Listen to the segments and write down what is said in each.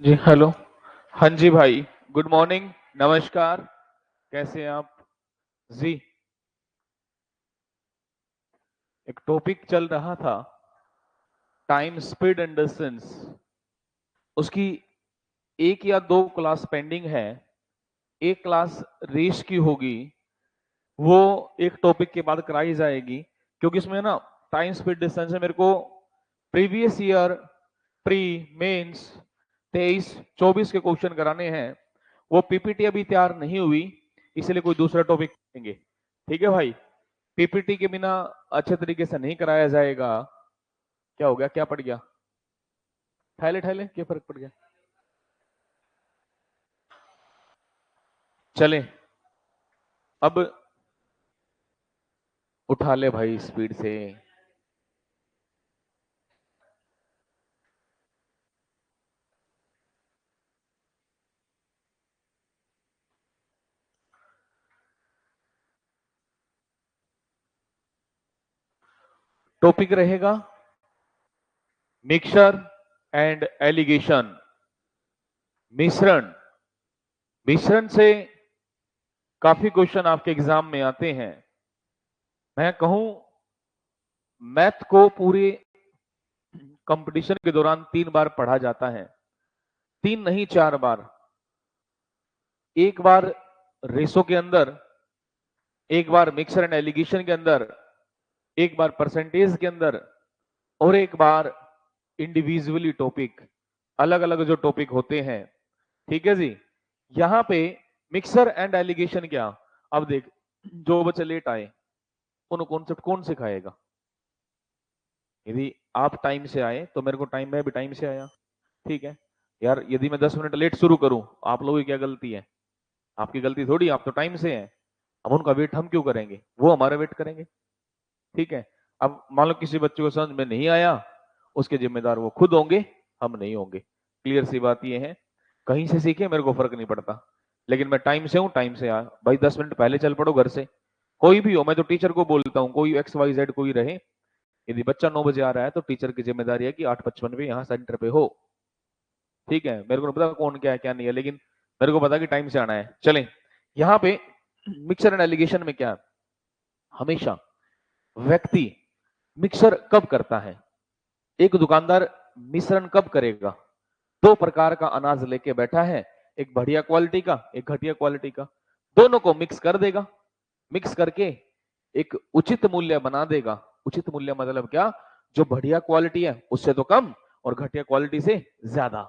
जी hello. हाँ जी भाई, good morning, नमस्कार। कैसे हैं आप? जी, एक टॉपिक चल रहा था, टाइम, स्पीड एंड डिस्टेंस। उसकी एक या दो क्लास पेंडिंग है। एक क्लास रेस की होगी, वो एक टॉपिक के बाद कराई जाएगी, क्योंकि इसमें ना टाइम, स्पीड, डिस्टेंस है। मेरे को प्रीवियस ईयर प्री मेंस 23-24 के क्वेश्चन कराने हैं। वो पीपीटी अभी तैयार नहीं हुई, इसलिए कोई दूसरा टॉपिक करेंगे। ठीक है भाई, पीपीटी के बिना अच्छे तरीके से नहीं कराया जाएगा। क्या हो गया, क्या पड़ गया? ठहले ठहले, क्या फर्क पड़ गया? चले, अब उठा ले भाई स्पीड से। टॉपिक रहेगा मिक्सर एंड एलिगेशन। मिश्रण। मिश्रण से काफी क्वेश्चन आपके एग्जाम में आते हैं। मैं कहूं, मैथ को पूरे कंपटीशन के दौरान 3 बार पढ़ा जाता है। 3 नहीं, 4 बार। एक बार रेसो के अंदर, एक बार मिक्सर एंड एलिगेशन के अंदर, एक बार परसेंटेज के अंदर, और एक बार इंडिविजुअली टॉपिक। अलग अलग जो टॉपिक होते हैं। ठीक है जी। यहां पे मिक्सर एंड एलिगेशन क्या, अब देख, जो बच्चे लेट आए उन कॉन्सेप्ट कौन सिखाएगा? यदि आप टाइम से आए तो मेरे को टाइम में भी टाइम से आया। ठीक है यार, यदि मैं 10 मिनट लेट शुरू करूं, आप लोगों की क्या गलती है? आपकी गलती थोड़ी, आप तो टाइम से हैं। अब उनका वेट हम क्यों करेंगे, वो हमारा वेट करेंगे। ठीक है। अब मान लो किसी बच्चे को समझ में नहीं आया, उसके जिम्मेदार वो खुद होंगे, हम नहीं होंगे। क्लियर सी बात ये है। कहीं से सीखे, मेरे को फर्क नहीं पड़ता, लेकिन मैं टाइम से हूं, टाइम से आया भाई। 10 मिनट पहले चल पड़ो घर से। कोई भी हो, मैं तो टीचर को बोलता हूँ, कोई XYZ कोई रहे, यदि बच्चा 9 बजे आ रहा है तो टीचर की जिम्मेदारी है कि 8:55 पे यहाँ सेंटर पे हो। ठीक है, मेरे को नहीं पता कौन क्या है क्या नहीं है, लेकिन मेरे को पता कि टाइम से आना है। चलें, यहाँ पे मिक्सर एंड एलिगेशन में क्या है, हमेशा व्यक्ति मिक्सर कब करता है, एक दुकानदार मिश्रण कब करेगा? 2 प्रकार का अनाज लेके बैठा है, एक बढ़िया क्वालिटी का, एक घटिया क्वालिटी का। दोनों को मिक्स कर देगा। मिक्स करके एक उचित मूल्य बना देगा। उचित मूल्य मतलब क्या? जो बढ़िया क्वालिटी है उससे तो कम, और घटिया क्वालिटी से ज्यादा।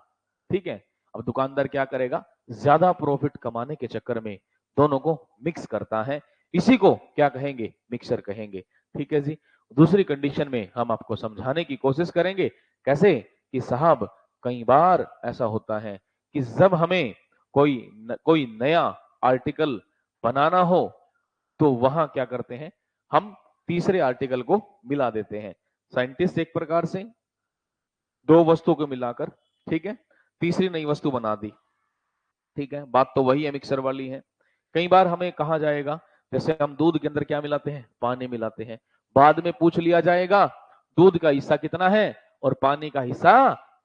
ठीक है। अब दुकानदार क्या करेगा, ज्यादा प्रॉफिट कमाने के चक्कर में दोनों को मिक्स करता है। इसी को क्या कहेंगे, मिक्सर कहेंगे। ठीक है जी। दूसरी कंडीशन में हम आपको समझाने की कोशिश करेंगे। कैसे? कि साहब, कई बार ऐसा होता है कि जब हमें कोई नया आर्टिकल बनाना हो, तो वहां क्या करते हैं, हम तीसरे आर्टिकल को मिला देते हैं। साइंटिस्ट एक प्रकार से दो वस्तुओं को मिलाकर, ठीक है, तीसरी नई वस्तु बना दी। ठीक है, बात तो वही है, मिक्सर वाली है। कई बार हमें कहा जाएगा, जैसे हम दूध के अंदर क्या मिलाते हैं, पानी मिलाते हैं। बाद में पूछ लिया जाएगा दूध का हिस्सा कितना है और पानी का हिस्सा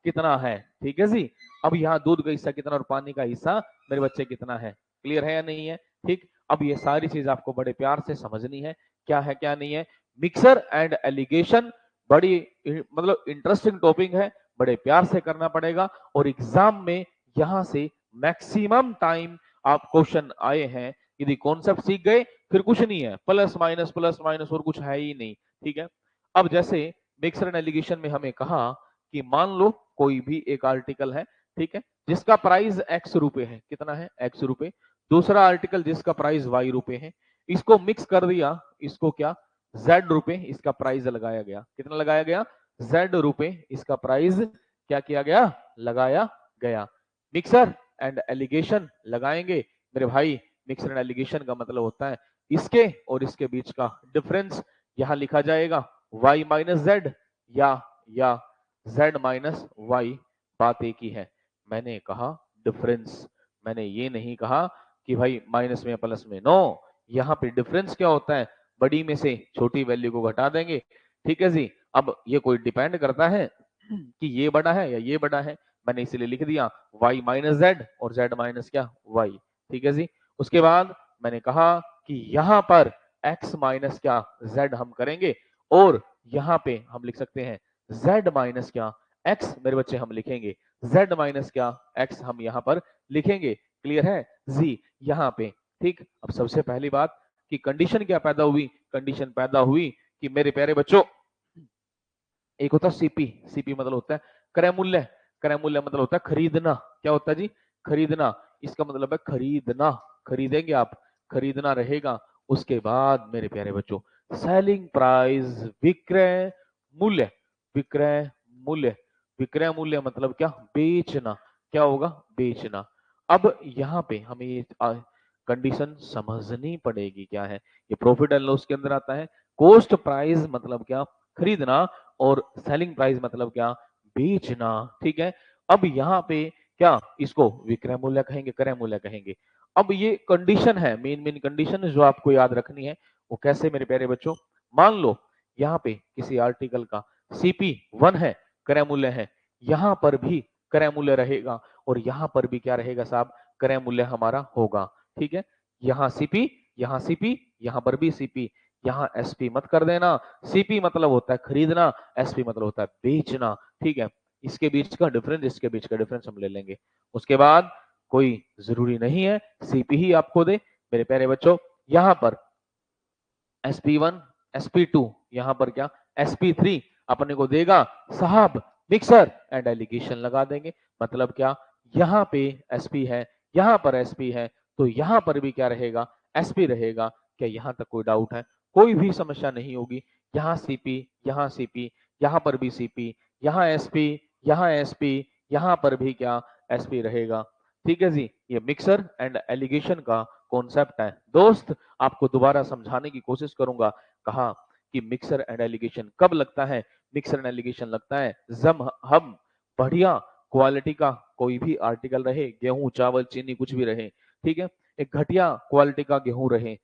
कितना है। ठीक है जी। अब यहाँ दूध का हिस्सा कितना और पानी का हिस्सा मेरे बच्चे कितना है, क्लियर है या नहीं है? ठीक। अब ये सारी चीज आपको बड़े प्यार से समझनी है, क्या है क्या नहीं है। मिक्सर एंड एलिगेशन बड़ी मतलब इंटरेस्टिंग टॉपिक है, बड़े प्यार से करना पड़ेगा। और एग्जाम में यहां से मैक्सिमम टाइम आप क्वेश्चन आए हैं, यदि कॉन्सेप्ट सीख गए फिर कुछ नहीं है, प्लस माइनस और कुछ है ही नहीं। ठीक है। अब जैसे मिक्सर एंड एलिगेशन में हमें कहा कि मान लो कोई भी एक आर्टिकल है, ठीक है, जिसका प्राइस X रुपए है, कितना है, X रुपए। दूसरा आर्टिकल जिसका प्राइस Y रुपए है, इसको मिक्स कर दिया, इसको क्या, Z रुपए इसका प्राइस लगाया गया। कितना लगाया गया? Z रुपए इसका प्राइस क्या किया गया, लगाया गया। मिक्सर एंड एलिगेशन लगाएंगे मेरे भाई। मिक्सर एंड एलिगेशन का मतलब होता है इसके और इसके बीच का डिफरेंस। यहां लिखा जाएगा y माइनस जेड, या z माइनस वाई। बात एक ही है। मैंने कहा डिफरेंस, मैंने ये नहीं कहा कि भाई माइनस में प्लस में। नो, यहाँ पे डिफरेंस क्या होता है, बड़ी में से छोटी वैल्यू को घटा देंगे। ठीक है जी। अब ये कोई डिपेंड करता है कि ये बड़ा है या ये बड़ा है, मैंने इसलिए लिख दिया y माइनस जेड और z माइनस क्या y। ठीक है जी। उसके बाद मैंने कहा कि यहां पर x माइनस क्या z हम करेंगे और यहां पे हम लिख सकते हैं z माइनस क्या x मेरे बच्चे हम लिखेंगे z माइनस क्या x हम यहां पर लिखेंगे। क्लियर है जी यहां पे। ठीक, अब सबसे पहली बात कि कंडीशन क्या पैदा हुई, कंडीशन पैदा हुई कि मेरे प्यारे बच्चों एक होता है सीपी, सीपी मतलब होता है क्रय मूल्य, क्रय मूल्य मतलब होता है खरीदना। क्या होता है जी, खरीदना। इसका मतलब है खरीदना, खरीदेंगे आप, खरीदना रहेगा। उसके बाद मेरे प्यारे बच्चों सेलिंग प्राइस विक्रय मूल्य, विक्रय मूल्य, विक्रय मूल्य मतलब क्या, बेचना। क्या होगा, बेचना। अब यहाँ पे हमें ये कंडीशन समझनी पड़ेगी। क्या है ये, प्रॉफिट एंड लॉस के अंदर आता है। कॉस्ट प्राइस मतलब क्या, खरीदना, और सेलिंग प्राइस मतलब क्या, बेचना। ठीक है, अब यहाँ पे क्या इसको विक्रय मूल्य कहेंगे, क्रय मूल्य कहेंगे। अब ये कंडीशन है, मेन मेन कंडीशन जो आपको याद रखनी है वो कैसे मेरे प्यारे बच्चों, मान लो यहाँ पे किसी आर्टिकल का सीपी 1 है, क्रय मूल्य है, यहाँ पर भी क्रय मूल्य रहेगा और यहाँ पर भी क्या रहेगा साहब, क्रय मूल्य हमारा होगा। ठीक है, यहाँ सीपी, यहाँ सीपी, यहाँ पर भी सीपी, यहाँ एसपी मत कर देना। सीपी मतलब होता है खरीदना, एसपी मतलब होता है बेचना। ठीक है, इसके बीच का डिफरेंस, इसके बीच का डिफरेंस हम ले लेंगे। उसके बाद कोई जरूरी नहीं है सीपी ही आपको दे मेरे प्यारे बच्चों। यहां पर SP1 SP2, यहां पर क्या SP3 अपने को देगा साहब, मिक्सर एंड एलिगेशन लगा देंगे। मतलब क्या, यहाँ पे SP है, यहाँ पर SP है, तो यहाँ पर भी क्या रहेगा, SP रहेगा। क्या यहाँ तक कोई डाउट है, कोई भी समस्या नहीं होगी। यहाँ CP, यहाँ CP, यहाँ पर भी CP, यहाँ SP, यहाँ SP, यहाँ पर भी क्या SP रहेगा। ठीक है जी, ये मिक्सर एंड एलिगेशन का कॉन्सेप्ट है। दोस्त आपको दोबारा समझाने की कोशिश करूंगा। कहा कि मिक्सर एंड एलिगेशन कब लगता है, मिक्सर एंड एलिगेशन लगता है जब हम बढ़िया क्वालिटी का कोई भी आर्टिकल रहे, गेहूं चावल चीनी कुछ भी रहे, ठीक है, एक घटिया क्वालिटी का गेहूं रहे,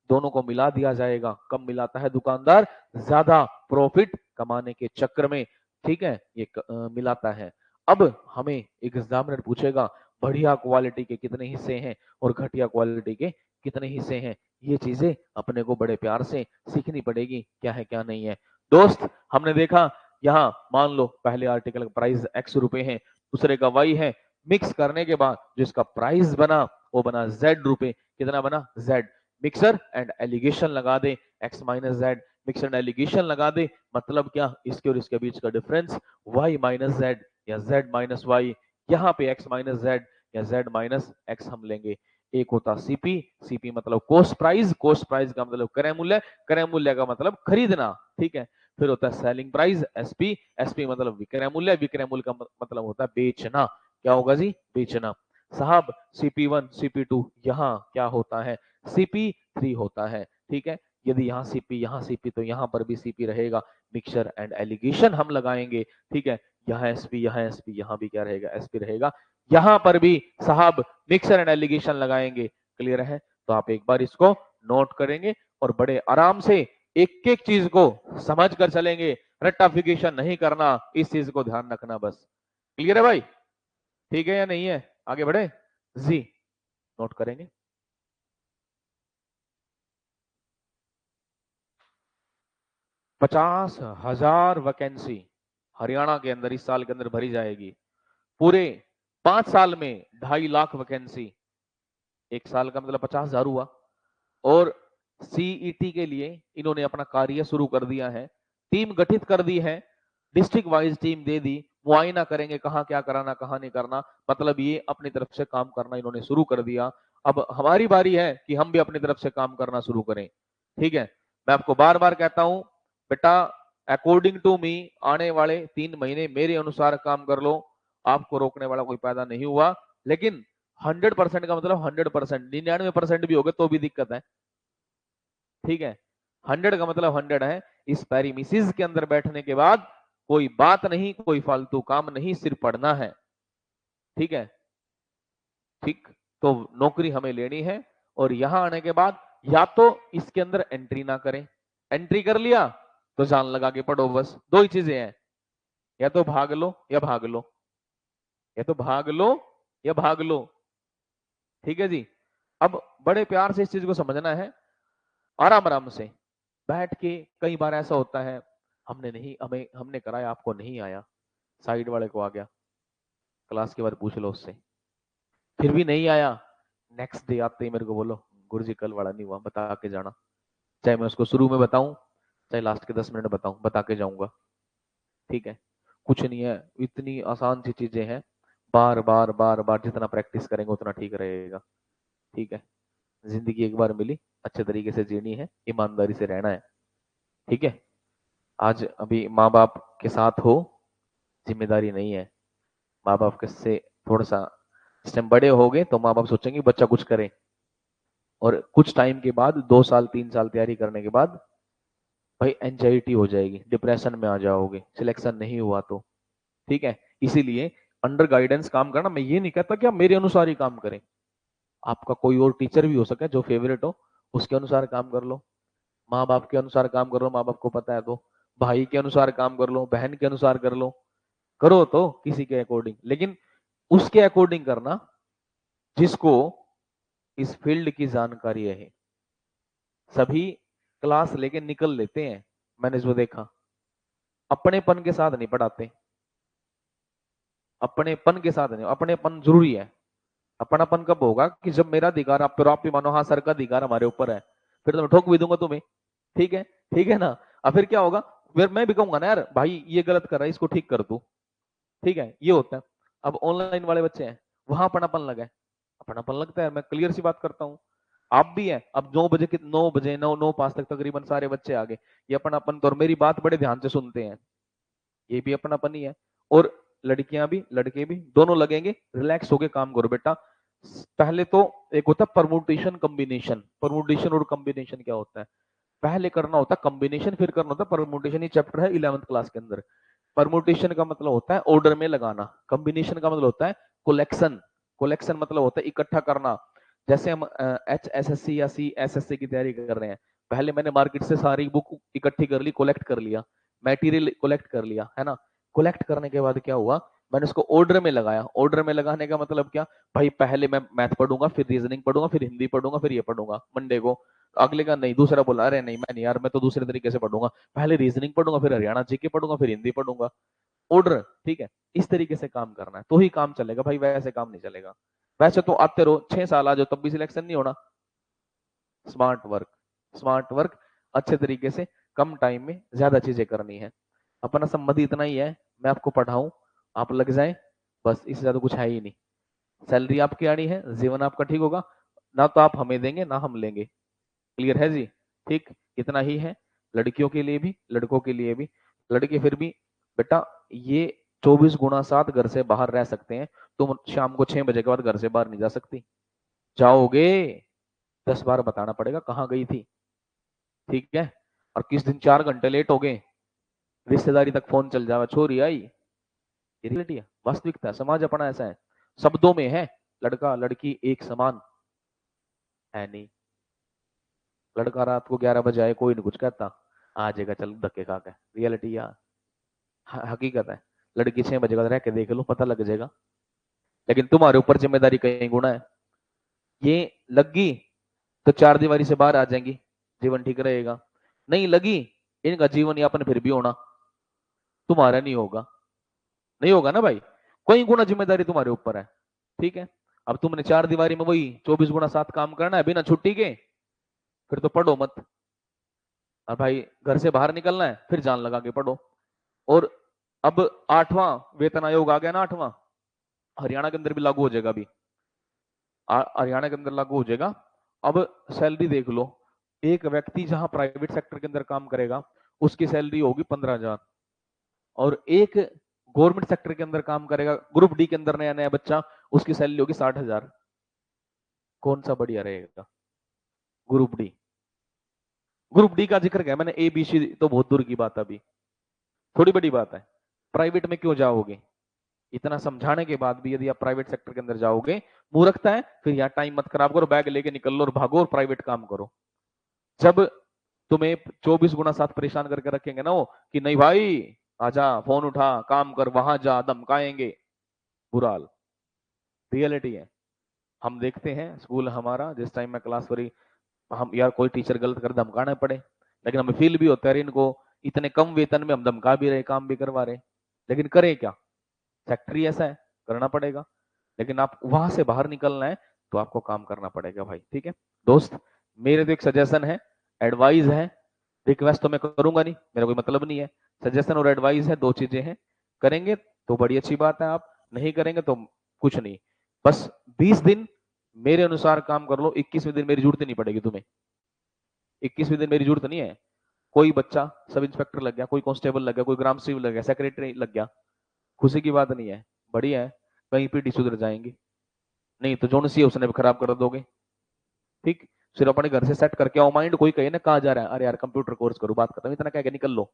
दोनों को मिला दिया जाएगा। कब मिलाता है दुकानदार, ज्यादा प्रॉफिट कमाने के चक्कर में। ठीक है, ये मिलाता है। अब हमें एग्जामिनर पूछेगा बढ़िया क्वालिटी के कितने हिस्से हैं और घटिया क्वालिटी के कितने हिस्से हैं। ये चीजें अपने को बड़े प्यार से सीखनी पड़ेगी, क्या है क्या नहीं है। दोस्त हमने देखा यहाँ मान लो पहले आर्टिकल का प्राइस x रुपए है, दूसरे का y है, मिक्स करने के बाद जिसका प्राइस बना वो बना z रुपए। कितना बना, z। मिक्सर एंड एलिगेशन लगा दे, x minus Z, mixer and allegation लगा दे, मतलब क्या, इसके और इसके बीच का डिफरेंस y माइनस जेड या z माइनस वाई। यहाँ पे x माइनस जेड या z माइनस एक्स हम लेंगे। एक होता सीपी, सीपी मतलब कॉस्ट प्राइस, कॉस्ट प्राइस का मतलब क्रय मूल्य, क्रय मूल्य का मतलब खरीदना। ठीक है, फिर होता है सेलिंग प्राइस एसपी, एसपी मतलब विक्रय मूल्य, विक्रय मूल्य का मतलब होता है बेचना। क्या होगा जी, बेचना। साहब CP1 CP2 यहाँ क्या होता है, CP3 होता है। ठीक है, यदि यहाँ CP यहाँ CP तो यहाँ पर भी CP रहेगा। मिक्सचर एंड एलिगेशन हम लगाएंगे। ठीक है, यहाँ SP यहाँ SP, यहाँ भी क्या रहेगा, SP रहेगा। यहां पर भी साहब मिक्सर एंड एलिगेशन लगाएंगे। क्लियर है, तो आप एक बार इसको नोट करेंगे और बड़े आराम से एक एक चीज को समझ कर चलेंगे, रट्टाफिकेशन नहीं करना, इस चीज को ध्यान रखना बस। क्लियर है भाई, ठीक है या नहीं है, आगे बढ़े जी, नोट करेंगे। 50,000 वैकेंसी हरियाणा के अंदर इस साल के अंदर भरी जाएगी। पूरे 5 साल में 2.5 लाख वैकेंसी, एक साल का मतलब 50,000 हुआ। और सीईटी के लिए इन्होंने अपना कार्य शुरू कर दिया है, टीम गठित कर दी है, डिस्ट्रिक्ट वाइज टीम दे दी, मुआयना करेंगे कहाँ क्या कराना कहाँ नहीं करना, मतलब ये अपनी तरफ से काम करना इन्होंने शुरू कर दिया। अब हमारी बारी है कि हम भी अपनी तरफ से काम करना शुरू करें। ठीक है, मैं आपको बार बार कहता हूं बेटा, अकॉर्डिंग टू मी आने वाले 3 महीने मेरे अनुसार काम कर लो, आपको रोकने वाला कोई पैदा नहीं हुआ। लेकिन 100% का मतलब 100%, 99% भी हो गए तो भी दिक्कत है। ठीक है, 100 का मतलब 100 है। इस पैरीमिसिस के अंदर बैठने के बाद कोई बात नहीं, कोई फालतू काम नहीं, सिर्फ पढ़ना है। ठीक है, ठीक, तो नौकरी हमें लेनी है। और यहां आने के बाद या तो इसके अंदर एंट्री ना करें, एंट्री कर लिया तो जान लगा के पढ़ो, बस दो ही चीजें हैं, या तो भाग लो या भाग लो। या तो भाग लो या भाग लो। ठीक है जी। अब बड़े प्यार से इस चीज को समझना है, आराम आराम से बैठ के। कई बार ऐसा होता है हमने कराया, आपको नहीं आया, साइड वाले को आ गया, क्लास के बाद पूछ लो उससे, फिर भी नहीं आया, नेक्स्ट डे आते ही मेरे को बोलो गुरुजी कल वाला नहीं हुआ, बता के जाना। चाहे मैं उसको शुरू में बताऊं, चाहे लास्ट के 10 मिनट बताऊं, बता के जाऊंगा। ठीक है, कुछ नहीं है, इतनी आसान सी चीजें हैं, बार बार बार बार जितना प्रैक्टिस करेंगे उतना ठीक रहेगा। ठीक है, जिंदगी एक बार मिली, अच्छे तरीके से जीनी है, ईमानदारी से रहना है। ठीक है, आज अभी माँ बाप के साथ हो, जिम्मेदारी नहीं है। माँ बाप के से थोड़ा सा इस टाइम बड़े हो गए तो माँ बाप सोचेंगे बच्चा कुछ करे, और कुछ टाइम के बाद 2 साल 3 साल तैयारी करने के बाद भाई एंजाइटी हो जाएगी, डिप्रेशन में आ जाओगे, सिलेक्शन नहीं हुआ तो। ठीक है, इसीलिए अंडर गाइडेंस काम करना। मैं ये नहीं कहता कि आप मेरे अनुसार ही काम करें, आपका कोई और टीचर भी हो सके जो फेवरेट हो, उसके अनुसार काम कर लो। माँ बाप के अनुसार काम कर लो, माँ बाप को पता है तो। भाई के अनुसार काम कर लो, बहन के अनुसार कर लो, करो तो किसी के अकॉर्डिंग, लेकिन उसके अकॉर्डिंग करना जिसको इस फील्ड की जानकारी है। सभी क्लास लेके निकल लेते हैं, मैंने जो देखा, अपनेपन के साथ नहीं पढ़ाते। अपनेपन के साथ नहीं, अपनेपन जरूरी है। अपनापन कब होगा कि जब मेरा अधिकार आप पर, आप भी मानो हाँ सर का अधिकार हमारे ऊपर है, फिर तो मैं ठोक भी दूंगा तुम्हें। ठीक है, ठीक है ना। अब फिर क्या होगा, फिर मैं भी कहूंगा ना यार भाई ये गलत कर रहा है, इसको ठीक कर तू। ठीक है, ये होता है। अब ऑनलाइन वाले बच्चे हैं, वहां अपनापन लगा है, अपनापन लगता है, मैं क्लियर सी बात करता हूँ। आप भी है, अब 9 बजे के 9 बजे 9 9 5 तक तकरीबन सारे बच्चे आ गए, ये अपनापन तो, और मेरी बात बड़े ध्यान से सुनते हैं, ये भी अपनापन ही है। और लड़कियां भी लड़के भी दोनों लगेंगे, रिलैक्स होके काम करो बेटा। पहले तो एक होता है परमुटेशन कॉम्बिनेशन, परमुटेशन और कॉम्बिनेशन क्या होता है, पहले करना होता है कॉम्बिनेशन, फिर करना होता है परमुटेशन। ये चैप्टर है 11th क्लास के अंदर। परमुटेशन का मतलब होता है ऑर्डर में लगाना, कॉम्बिनेशन का मतलब होता है कोलेक्शन। कोलेक्शन मतलब होता है इकट्ठा करना। जैसे हम HSSC या CSSC की तैयारी कर रहे हैं, पहले मैंने मार्केट से सारी बुक इकट्ठी कर ली, कलेक्ट कर लिया, मटेरियल कलेक्ट कर लिया, है ना। कलेक्ट करने के बाद क्या हुआ, मैंने उसको ऑर्डर में लगाया। ऑर्डर में लगाने का मतलब क्या, भाई पहले मैं मैथ पढ़ूंगा, फिर रीजनिंग पढ़ूंगा, फिर हिंदी पढ़ूंगा, फिर ये पढ़ूंगा मंडे को। अगले का नहीं, दूसरा बोला अरे नहीं मैं नहीं यार, मैं तो दूसरे तरीके से पढ़ूंगा, पहले रीजनिंग पढ़ूंगा, फिर हरियाणा जीके पढ़ूंगा, फिर हिंदी पढ़ूंगा। ऑर्डर, ठीक है, इस तरीके से काम करना है तो ही काम चलेगा भाई, वैसे काम नहीं चलेगा। वैसे तो आते रहो 6 साल आ जाओ तब भी सिलेक्शन नहीं होना। स्मार्ट वर्क, स्मार्ट वर्क, अच्छे तरीके से कम टाइम में ज्यादा चीजें करनी है। अपना संबंध इतना ही है, मैं आपको पढ़ाऊं, आप लग जाए, बस, इससे ज्यादा कुछ है ही नहीं। सैलरी आपकी आनी है, जीवन आपका ठीक होगा, ना तो आप हमें देंगे ना हम लेंगे। क्लियर है जी। ठीक, इतना ही है, लड़कियों के लिए भी लड़कों के लिए भी। लड़के फिर भी बेटा ये 24x7 घर से बाहर रह सकते हैं, तुम शाम को 6 बजे के बाद घर से बाहर नहीं जा सकती, जाओगे 10 बार बताना पड़ेगा कहाँ गई थी। ठीक है, और किस दिन 4 घंटे लेट हो गए, रिश्तेदारी तक फोन चल जावा, छोरी आई। ये रियलिटी है, वास्तविकता है, समाज अपना ऐसा है। शब्दों में है लड़का लड़की एक समान, है नहीं। लड़का रात को 11 बजे आए, कोई नहीं कुछ कहता, आ जाएगा चल धक्के खा के, रियलिटी यार, हकीकत है। लड़की 6 बजे का रह के देख लो, पता लग जाएगा। लेकिन तुम्हारे ऊपर जिम्मेदारी कहीं गुना है, ये लगी तो 4 दीवारी से बाहर आ जाएंगी, जीवन ठीक रहेगा। नहीं लगी, इनका जीवन यापन फिर भी होना, तुम्हारा नहीं होगा। नहीं होगा ना भाई, कोई गुना जिम्मेदारी तुम्हारे ऊपर है। ठीक है, अब तुमने 4 दीवारी में वही 24x7 काम करना है बिना छुट्टी के, फिर तो पढ़ो मत। और भाई घर से बाहर निकलना है, फिर जान लगा के पढ़ो। और अब 8वां वेतन आयोग आ गया ना, 8वां, हरियाणा के अंदर भी लागू हो जाएगा अभी, हरियाणा के अंदर लागू हो जाएगा। अब सैलरी देख लो, एक व्यक्ति जहां प्राइवेट सेक्टर के अंदर काम करेगा उसकी सैलरी होगी 15,000, और एक गवर्नमेंट सेक्टर के अंदर काम करेगा, ग्रुप डी के अंदर नया नया बच्चा, उसकी सैलरी होगी 60,000। कौन सा बढ़िया रहेगा, ग्रुप डी। ग्रुप डी का जिक्र किया मैंने, ABC तो बहुत दूर की बात है, अभी थोड़ी बड़ी बात है। प्राइवेट में क्यों जाओगे, इतना समझाने के बाद भी यदि आप प्राइवेट सेक्टर के अंदर जाओगे, मूर्खता है। फिर यहाँ टाइम मत खराब करो, बैग लेके निकल लो और भागो और प्राइवेट काम करो। जब तुम्हें 24x7 परेशान करके रखेंगे ना वो, कि नहीं भाई आजा, फोन उठा, काम कर, वहां जा, धमकाएंगे, बुरा हाल, रियलिटी है। हम देखते हैं स्कूल हमारा, जिस टाइम में क्लास करी, हम यार कोई टीचर गलत कर धमकाना पड़े, लेकिन हमें फील भी होता है इनको इतने कम वेतन में हम धमका भी रहे, काम भी करवा रहे, लेकिन करें क्या, फैक्ट्री ऐसा है, करना पड़ेगा। लेकिन आप वहां से बाहर निकलना है तो आपको काम करना पड़ेगा भाई, ठीक है दोस्त। मेरे तो एक सजेशन है, एडवाइस है, रिक्वेस्ट तो मैं करूंगा नहीं, मेरा कोई मतलब नहीं है, सजेशन और एडवाइस है, दो चीजें हैं। करेंगे तो बड़ी अच्छी बात है, आप नहीं करेंगे तो कुछ नहीं। बस 20 दिन मेरे अनुसार काम कर लो, 21वें दिन मेरी जरूरत नहीं पड़ेगी तुम्हें, 21वें दिन मेरी जरूरत नहीं है। कोई बच्चा सब इंस्पेक्टर लग गया, कोई कांस्टेबल लग गया, कोई ग्राम सेवक लग गया, सेक्रेटरी लग गया, खुशी की बात नहीं है, बढ़िया है, कहीं पीटी सुधर जाएंगी। नहीं तो जो सी उसने भी खराब कर दोगे, ठीक। सिर्फ अपने घर से सेट करके आओ माइंड। कोई कहे ना कहाँ जा रहा है, अरे यार कंप्यूटर कोर्स करो, बात खत्म, इतना क्या निकल लो।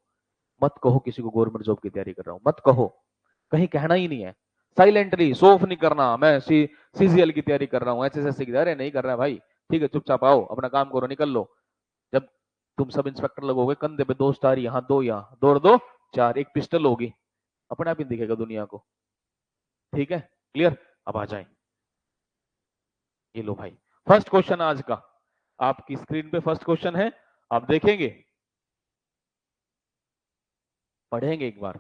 मत कहो किसी को गवर्नमेंट जॉब की तैयारी कर रहा हूं, मत कहो, कहीं कहना ही नहीं है। साइलेंटली सोफ नहीं करना, मैं सीजीएल की तैयारी कर रहा हूँ, एचएसएससी की, अरे नहीं कर रहा है भाई, ठीक है चुपचाप आओ, अपना काम करो, निकल लो। जब तुम सब इंस्पेक्टर लगोगे, कंधे पे 2 स्टार यहाँ 2 यहाँ, दौड़ दो 4, एक पिस्टल होगी, अपने आप ही दिखेगा दुनिया को, ठीक है क्लियर। अब आ जाए, ये लो भाई फर्स्ट क्वेश्चन आज का, आपकी स्क्रीन पे फर्स्ट क्वेश्चन है, आप देखेंगे, पढ़ेंगे एक बार।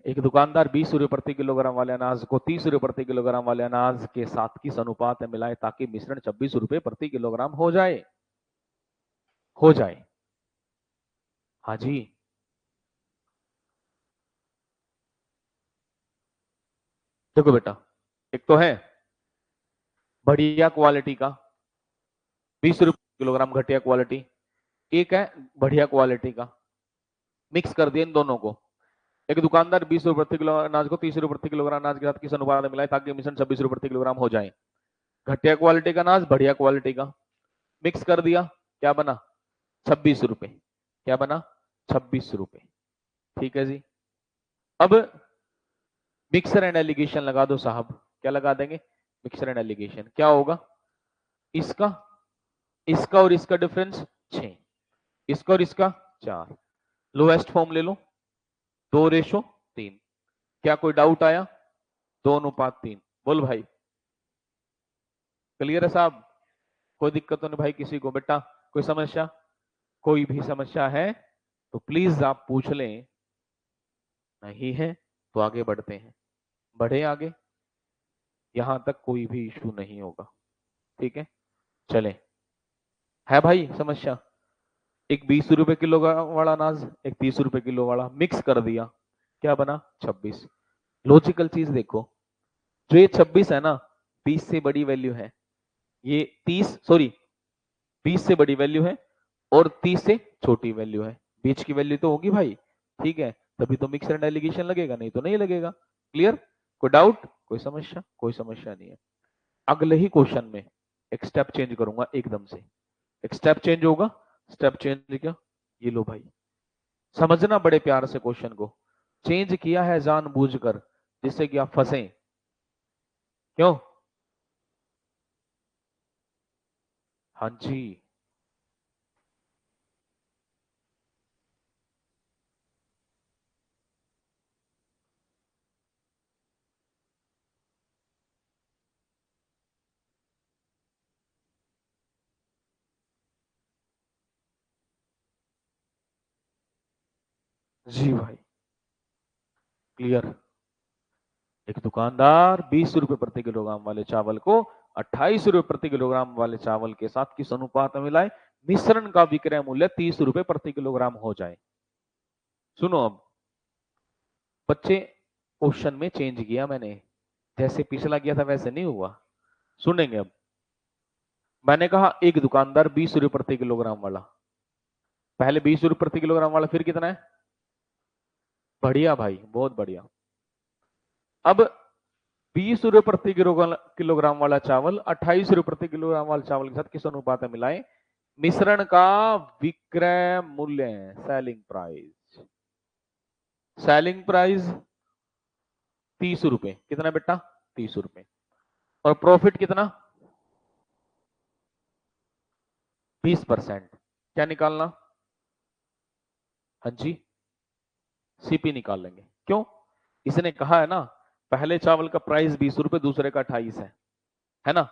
एक दुकानदार 20 रुपए प्रति किलोग्राम वाले अनाज को 30 रुपए प्रति किलोग्राम वाले अनाज के साथ किस अनुपात में मिलाए ताकि मिश्रण 26 रुपए प्रति किलोग्राम हो जाए, हो जाए। हाँ जी, देखो बेटा, एक तो है बढ़िया क्वालिटी का 20 रुपए किलोग्राम घटिया क्वालिटी, एक है बढ़िया क्वालिटी का, मिक्स कर दिया इन दोनों को। एक दुकानदार 20 रुपए प्रति किलो अनाज को 30 रुपए प्रति किलोग्राम अनाज के साथ किस अनुपात में मिलाए ताकि मिश्रण 26 रुपए प्रति किलोग्राम हो जाए। घटिया क्वालिटी का अनाज बढ़िया क्वालिटी का मिक्स कर दिया, क्या बना 26 रुपए, क्या बना 26 रुपए, ठीक है जी। अब मिक्सर एंड एलिगेशन लगा दो साहब, क्या लगा देंगे, मिक्सर एंड एलिगेशन, क्या होगा, इसका इसका और इसका डिफरेंस 6, इसका और इसका 4, लोएस्ट फॉर्म ले लो 2:3, क्या कोई डाउट आया, 2:3, बोल भाई, क्लियर है साहब, कोई दिक्कत तो नहीं भाई किसी को, बेटा कोई समस्या, कोई भी समस्या है तो प्लीज आप पूछ लें, नहीं है तो आगे बढ़ते हैं, बढ़े आगे, यहां तक कोई भी इशू नहीं होगा, ठीक है चले। है भाई समस्या, एक 20 रुपए किलो वाला अनाज, एक 30 रुपए किलो वाला मिक्स कर दिया, क्या बना 26। लॉजिकल चीज देखो, जो ये 26 है ना, 20 से बड़ी वैल्यू है, ये 30 सॉरी 20 से बड़ी वैल्यू है और 30 से छोटी वैल्यू है, बीच की वैल्यू तो होगी भाई, ठीक है, तभी तो मिक्सर एंड एलिगेशन लगेगा, नहीं तो नहीं लगेगा, क्लियर, कोई डाउट कोई समस्या, कोई समस्या नहीं है। अगले ही क्वेश्चन में एक स्टेप चेंज करूंगा एकदम से, एक स्टेप चेंज होगा, स्टेप चेंज क्या, ये लो भाई, समझना बड़े प्यार से क्वेश्चन को, चेंज किया है जानबूझकर जिससे कि आप फंसे, क्यों, हाँ जी, जी भाई क्लियर। एक दुकानदार 20 रुपए प्रति किलोग्राम वाले चावल को 28 रुपए प्रति किलोग्राम वाले चावल के साथ किस अनुपात में मिलाए मिश्रण का विक्रय मूल्य 30 रुपए प्रति किलोग्राम हो जाए। सुनो अब बच्चे, क्वेश्चन में चेंज किया मैंने, जैसे पिछला किया था वैसे नहीं हुआ, सुनेंगे अब। मैंने कहा एक दुकानदार 20 रुपए प्रति किलोग्राम वाला, पहले 20 रुपए प्रति किलोग्राम वाला, फिर कितना है, बढ़िया भाई बहुत बढ़िया। अब 20 रुपए प्रति किलोग्राम वाला चावल 28 रुपए प्रति किलोग्राम वाले चावल के साथ किस अनुपात में मिलाएं मिश्रण का विक्रय मूल्य, सेलिंग प्राइस, सेलिंग प्राइस 30 रुपए, कितना बेटा 30 रुपए, और प्रॉफिट कितना 20%, क्या निकालना, हाँ जी सीपी निकाल लेंगे, क्यों, इसने कहा है ना पहले चावल का प्राइस 20 रुपए, दूसरे का 28 है ना?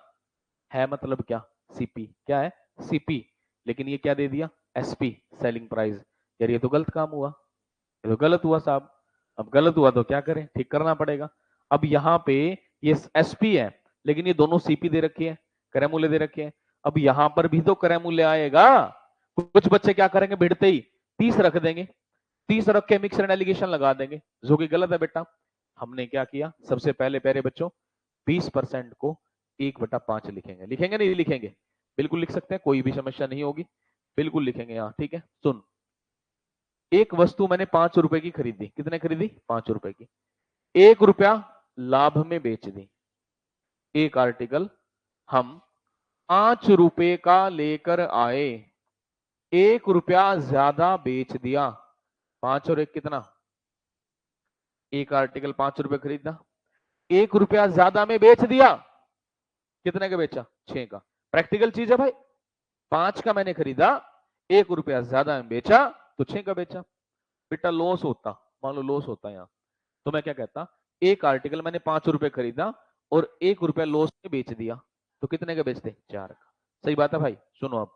है मतलब क्या? सीपी। क्या है? सीपी। लेकिन ये क्या दे दिया? SP, selling price. यार ये तो गलत काम हुआ, ये तो गलत हुआ साहब। अब गलत हुआ तो क्या करें? ठीक करना पड़ेगा। अब यहाँ पे ये एसपी है, लेकिन ये दोनों सीपी दे रखी है, क्रय मूल्य दे रखे हैं। अब यहां पर भी तो क्रय मूल्य आएगा। कुछ बच्चे क्या करेंगे, भिड़ते ही 30 रख देंगे, 30 रख के मिक्सर एंड एलिगेशन लगा देंगे, जो कि गलत है बेटा। हमने क्या किया, सबसे पहले प्यारे बच्चों 20% को 1/5 लिखेंगे। लिखेंगे नहीं लिखेंगे? बिल्कुल लिख सकते हैं, कोई भी समस्या नहीं होगी, बिल्कुल लिखेंगे यहाँ। ठीक है, सुन, एक वस्तु मैंने 5 रुपए की खरीदी। कितने खरीदी? 5 रुपए की। 1 रुपया लाभ में बेच दी। एक आर्टिकल हम 5 रुपए का लेकर आए, 1 रुपया ज्यादा बेच दिया। 5 और 1 कितना? एक आर्टिकल 5 रुपए खरीदा, 1 रुपया ज्यादा में बेच दिया। कितने का बेचा? 6 का। प्रैक्टिकल चीज है भाई। 5 का मैंने खरीदा, 1 रुपया ज्यादा में बेचा, तो 6 का बेचा। बेटा लॉस होता, मान लो लॉस होता यहां, तो मैं क्या कहता, एक आर्टिकल मैंने 5 रुपए खरीदा और 1 रुपया लॉस में बेच दिया, तो कितने का बेचते? 4 का। सही बात है भाई। सुनो, अब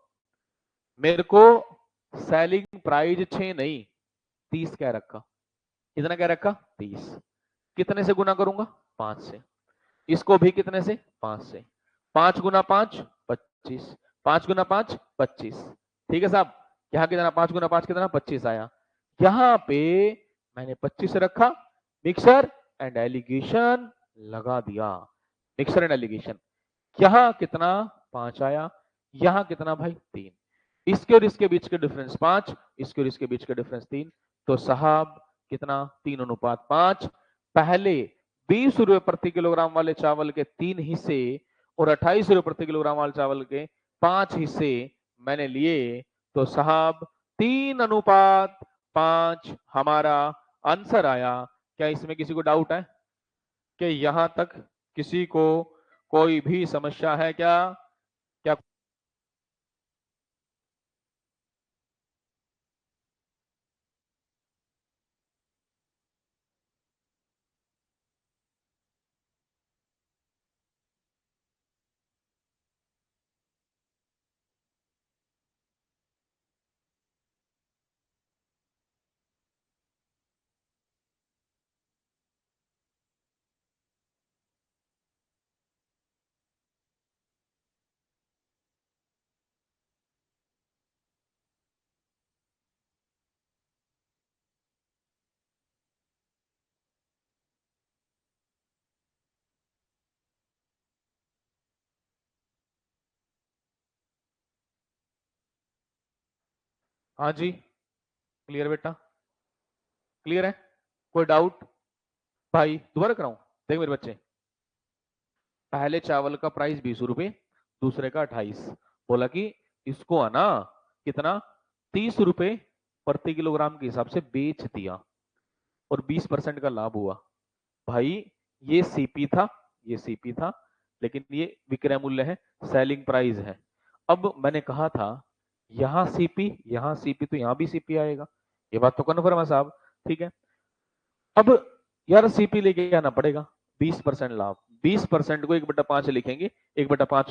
मेरे को सेलिंग प्राइस 6 नहीं 30 कह रखा। कितना कह रखा? 30। कितने से गुना करूंगा? 5 से। इसको भी कितने से? 5 से। 5 गुना 5 25, 5 गुना 5 25। ठीक है साहब, यहां कितना? 5 गुना 5 कितना? 25 आया। यहां पे मैंने 25 रखा, मिक्सर एंड एलिगेशन लगा दिया। मिक्सर एंड एलिगेशन यहां कितना? 5 आया। यहां कितना भाई? 3। इसके और इसके बीच के डिफरेंस 5, इसके और इसके बीच के डिफरेंस 3। तो साहब कितना? 3:5। पहले 20 रुपए प्रति किलोग्राम वाले चावल के 3 हिस्से और 28 रुपए प्रति किलोग्राम वाले चावल के 5 हिस्से मैंने लिए, तो साहब 3:5 हमारा आंसर आया। क्या इसमें किसी को डाउट है कि यहां तक किसी को कोई भी समस्या है क्या? क्या? हाँ जी, क्लियर बेटा, क्लियर है? कोई डाउट? भाई दोबारा कराऊं? देख मेरे बच्चे, पहले चावल का प्राइस 20 रुपए, दूसरे का 28। बोला कि इसको है ना कितना? 30 रुपए प्रति किलोग्राम के हिसाब से बेच दिया और 20% का लाभ हुआ। भाई ये सीपी था, ये सीपी था, लेकिन ये विक्रय मूल्य है, सेलिंग प्राइस है। अब मैंने कहा था यहां सीपी, यहां सीपी, तो यहां भी सीपी आएगा। ये बात तो कन्फर्म है साहब। ठीक है, अब यार सीपी लेके आना पड़ेगा। 20% लाभ, 20% को 1/5 लिखेंगे, 1/5